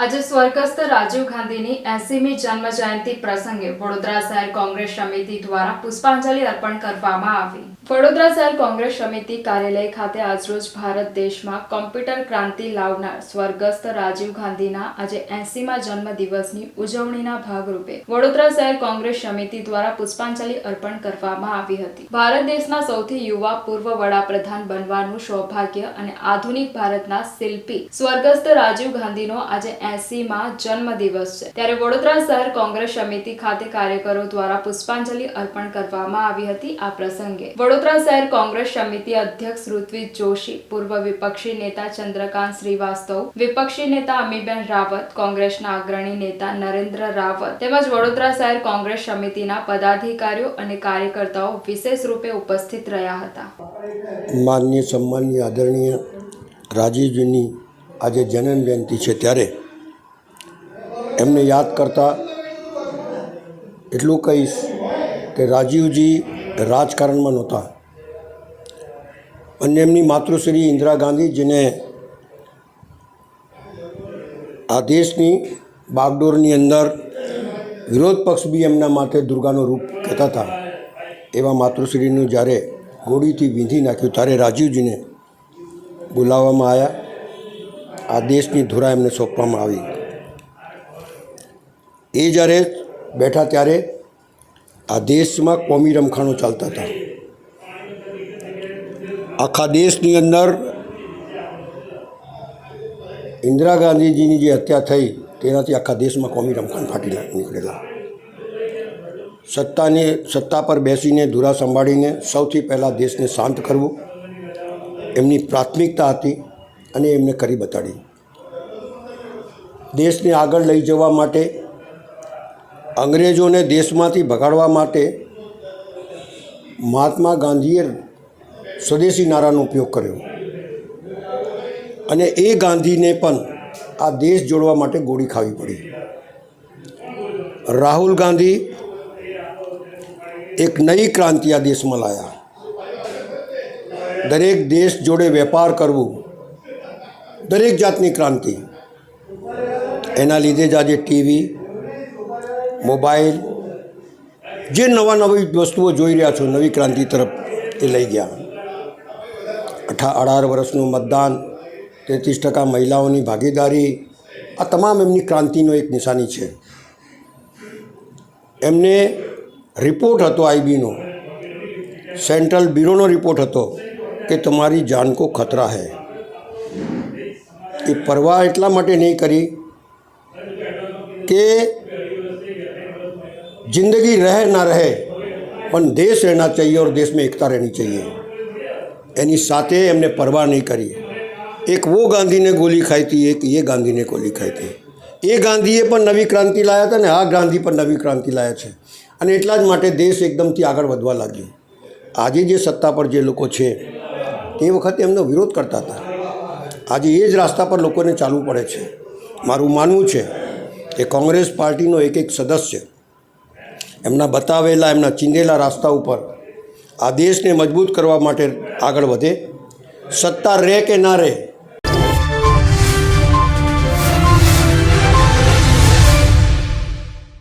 આજે સ્વર્ગસ્થ રાજીવ ગાંધીની 80મી જન્મ જયંતિ પ્રસંગે વડોદરા શહેર કોંગ્રેસ સમિતિ દ્વારા પુષ્પાંજલિ અર્પણ કરવામાં આવી। વડોદરા શહેર કોંગ્રેસ સમિતિ કાર્યાલય ખાતે આજરોજ ભારત દેશમાં કોમ્પ્યુટર ક્રાંતિ લાવનાર સ્વર્ગસ્થ રાજીવ ગાંધીના આજે 80મા જન્મ દિવસની ઉજવણીના ભાગરૂપે વડોદરા શહેર કોંગ્રેસ સમિતિ દ્વારા પુષ્પાંજલિ અર્પણ કરવામાં આવી હતી। ભારત દેશના સૌથી યુવા પૂર્વ વડાપ્રધાન બનવાનું સૌભાગ્ય અને આધુનિક ભારતના શિલ્પી સ્વર્ગસ્થ રાજીવ ગાંધીનો આજે 80મા જન્મ દિવસ છે, ત્યારે વડોદરા શહેર કોંગ્રેસ સમિતિ ખાતે કાર્યકરો દ્વારા પુષ્પાંજલિ અર્પણ કરવામાં આવી હતી। આ પ્રસંગે વડોદરા શહેર કોંગ્રેસ સમિતિ અધ્યક્ષ ઋત્વિજ જોશી, પૂર્વ વિપક્ષી નેતા ચંદ્રકાંત શ્રીવાસ્તવ, વિપક્ષી નેતા અમીબેન રાવત, કોંગ્રેસના અગ્રણી નેતા નરેન્દ્ર રાવત તેમજ વડોદરા શહેર કોંગ્રેસ સમિતિના પદાધિકારીઓ અને કાર્યકર્તાઓ વિશેષ રૂપે ઉપસ્થિત રહ્યા હતા। માનનીય સન્માનીય આદરણીય રાજીવજીની આજે જન્મ જયંતિ છે, ત્યારે એમને યાદ કરતા એટલું કહીશ કે રાજીવજી રાજકારણમાં નહોતા અને એમની માતૃશ્રી ઇન્દિરા ગાંધી, જેને આ દેશની બાગડોરની અંદર વિરોધ પક્ષ બી એમના માટે દુર્ગાનું રૂપ કહેતા હતા, એવા માતૃશ્રીનું જ્યારે ગોળીથી વીંધી નાખ્યું ત્યારે રાજીવજીને બોલાવવામાં આવ્યા। આ દેશની ધુરા એમને સોંપવામાં આવી। એ જ્યારે બેઠા ત્યારે આ દેશમાં કોમી રમખાણો ચાલતા હતા। આખા દેશની અંદર ઇન્દિરા ગાંધીજીની જે હત્યા થઈ તેનાથી આખા દેશમાં કોમી રમખાણ ફાટી નીકળેલા। સત્તા પર બેસીને ધુરા સંભાળીને સૌથી પહેલાં દેશને શાંત કરવું એમની પ્રાથમિકતા હતી અને એમને કરી બતાડી। દેશને આગળ લઈ જવા માટે, અંગ્રેજોને દેશમાંથી ભગાડવા માટે મહાત્મા ગાંધીએ સ્વદેશી નારાનો ઉપયોગ કર્યો અને એ ગાંધીને પણ આ દેશ જોડવા માટે ગોળી ખાવી પડી। રાહુલ ગાંધી એક નઈ ક્રાંતિ આ દેશમાં લાયા। દરેક દેશ જોડે વેપાર કરવું, દરેક જાતની ક્રાંતિ। એના લીધે જ આજે ટીવી, મોબાઈલ, જે નવી વસ્તુઓ જોઈ રહ્યા છો, નવી ક્રાંતિ તરફ એ લઈ ગયા। 18 વર્ષનું મતદાન, 33% મહિલાઓની ભાગીદારી, આ તમામ એમની ક્રાંતિનો એક નિશાની છે। એમને રિપોર્ટ હતો આઈબીનો, સેન્ટ્રલ બ્યુરોનો રિપોર્ટ હતો કે તમારી જાન કો ખતરા હૈ। એ પરવા એટલા માટે નહીં કરી કે जिंदगी रहे ना रहे પણ દેશ રહેना चाहिए और देश में एकता रहनी चाहिए। એની સાથે એમને પરવા નહીં કરી। એક वो ગાંધીને ગોલી ખાઈ હતી, એક એ ગાંધીને ગોલી ખાઈ હતી। એ ગાંધીએ પણ નવી ક્રાંતિ લાવ્યા હતા ને આ ગાંધી પણ નવી ક્રાંતિ લાવ્યા છે અને એટલા જ માટે દેશ એકદમથી આગળ વધવા લાગ્યો। આજે જે સત્તા પર જે લોકો છે તે વખતે એમનો વિરોધ કરતા હતા, આજે એ જ રસ્તા પર લોકોને ચાલવું પડે છે। મારું માનવું છે કે કોંગ્રેસ પાર્ટીનો એક સદસ્ય એમના બતાવેલા, એમના ચીંધેલા રસ્તા ઉપર આ દેશને મજબૂત કરવા માટે આગળ વધે। સત્તા રહે કે ના રહે,